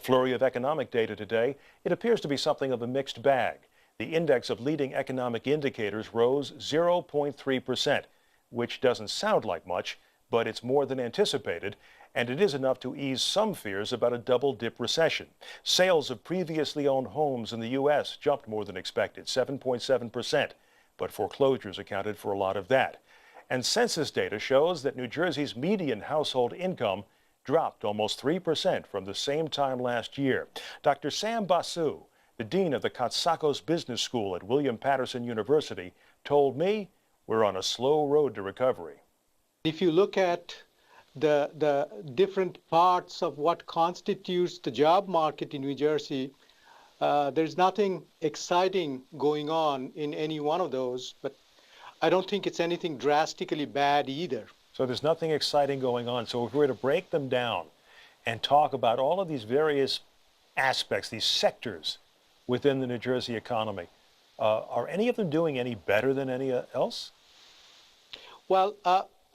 flurry of economic data today, it appears to be something of a mixed bag. The index of leading economic indicators rose 0.3%, which doesn't sound like much, but it's more than anticipated, and it is enough to ease some fears about a double-dip recession. Sales of previously owned homes in the U.S. jumped more than expected, 7.7%, but foreclosures accounted for a lot of that. And census data shows that New Jersey's median household income dropped almost 3% from the same time last year. Dr. Sam Basu, the dean of the Cotsakos Business School at William Paterson University, told me we're on a slow road to recovery. If you look at the different parts of what constitutes the job market in New Jersey, there's nothing exciting going on in any one of those, but I don't think it's anything drastically bad either. So there's nothing exciting going on. So if we were to break them down and talk about all of these various aspects, these sectors within the New Jersey economy, are any of them doing any better than any else? Well,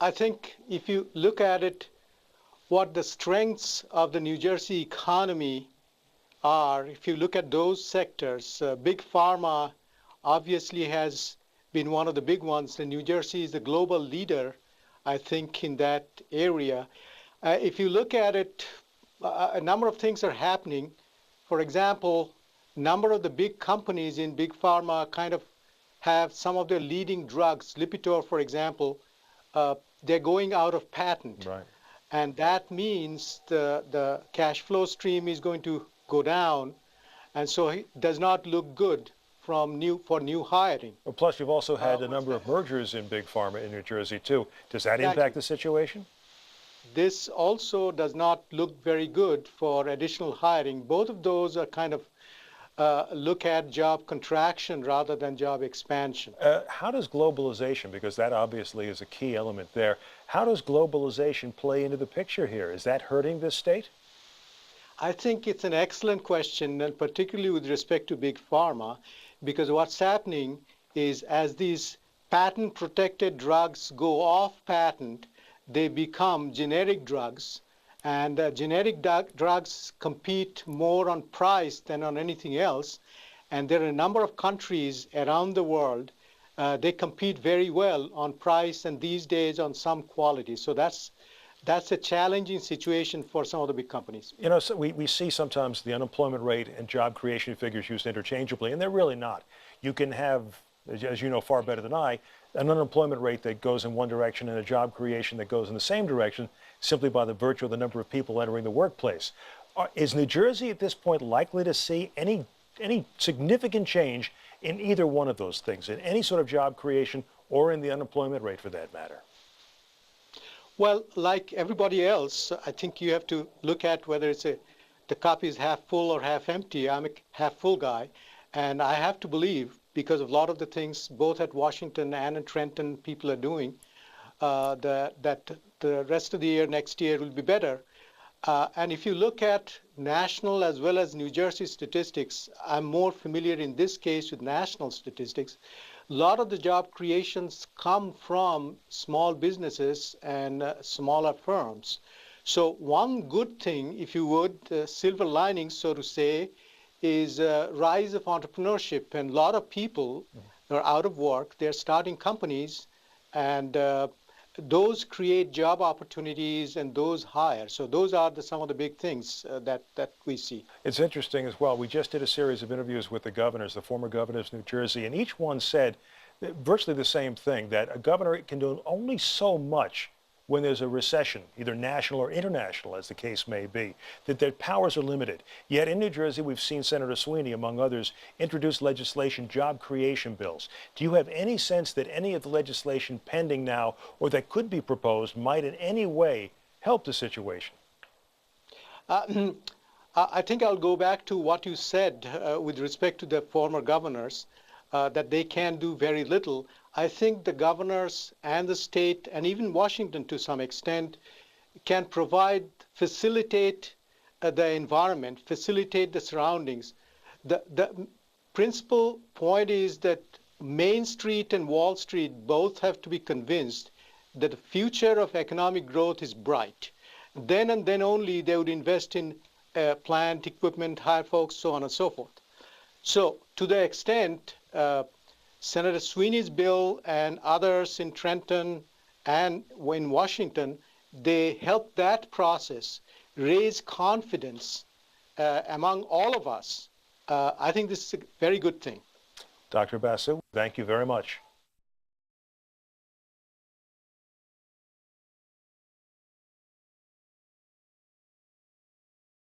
I think if you look at it, what the strengths of the New Jersey economy are, if you look at those sectors, big pharma obviously has been one of the big ones. And New Jersey is the global leader, I think, in that area. If you look at it, a number of things are happening. For example, a number of the big companies in big pharma kind of have some of their leading drugs. Lipitor, for example, they're going out of patent. Right. And that means the cash flow stream is going to go down. And so it does not look good for new hiring. Well, plus, you've also had a number of mergers in big pharma in New Jersey, too. Does that impact the situation? This also does not look very good for additional hiring. Both of those are kind of look at job contraction rather than job expansion. How does globalization, because that obviously is a key element there, how does globalization play into the picture here? Is that hurting this state? I think it's an excellent question, and particularly with respect to big pharma, because what's happening is as these patent-protected drugs go off patent, they become generic drugs, and generic drugs compete more on price than on anything else. And there are a number of countries around the world, they compete very well on price and these days on some quality. So that's a challenging situation for some of the big companies. You know, so we see sometimes the unemployment rate and job creation figures used interchangeably, and they're really not. You can have, as you know far better than I, an unemployment rate that goes in one direction and a job creation that goes in the same direction simply by the virtue of the number of people entering the workplace. Is New Jersey at this point likely to see any significant change in either one of those things, in any sort of job creation or in the unemployment rate for that matter? Well, like everybody else, I think you have to look at whether the cup is half full or half empty. I'm a half full guy, and I have to believe, because of a lot of the things both at Washington and in Trenton people are doing, that the rest of the year, next year, will be better. And if you look at national as well as New Jersey statistics, I'm more familiar in this case with national statistics. A lot of the job creations come from small businesses and smaller firms. So one good thing, if you would, silver lining, so to say, is rise of entrepreneurship. And a lot of people are out of work. They're starting companies, and those create job opportunities and those hire. So those are some of the big things that we see. It's interesting as well. We just did a series of interviews with the governors, the former governors of New Jersey, and each one said virtually the same thing, that a governor can do only so much when there's a recession, either national or international, as the case may be, that their powers are limited. Yet in New Jersey, we've seen Senator Sweeney, among others, introduce legislation, job creation bills. Do you have any sense that any of the legislation pending now or that could be proposed might in any way help the situation? I think I'll go back to what you said with respect to the former governors, that they can do very little. I think the governors and the state, and even Washington to some extent, can facilitate the environment, facilitate the surroundings. The principal point is that Main Street and Wall Street both have to be convinced that the future of economic growth is bright. Then and then only they would invest in plant, equipment, hire folks, so on and so forth. So to the extent Senator Sweeney's bill and others in Trenton and in Washington, they helped that process raise confidence among all of us. I think this is a very good thing. Dr. Basu, thank you very much.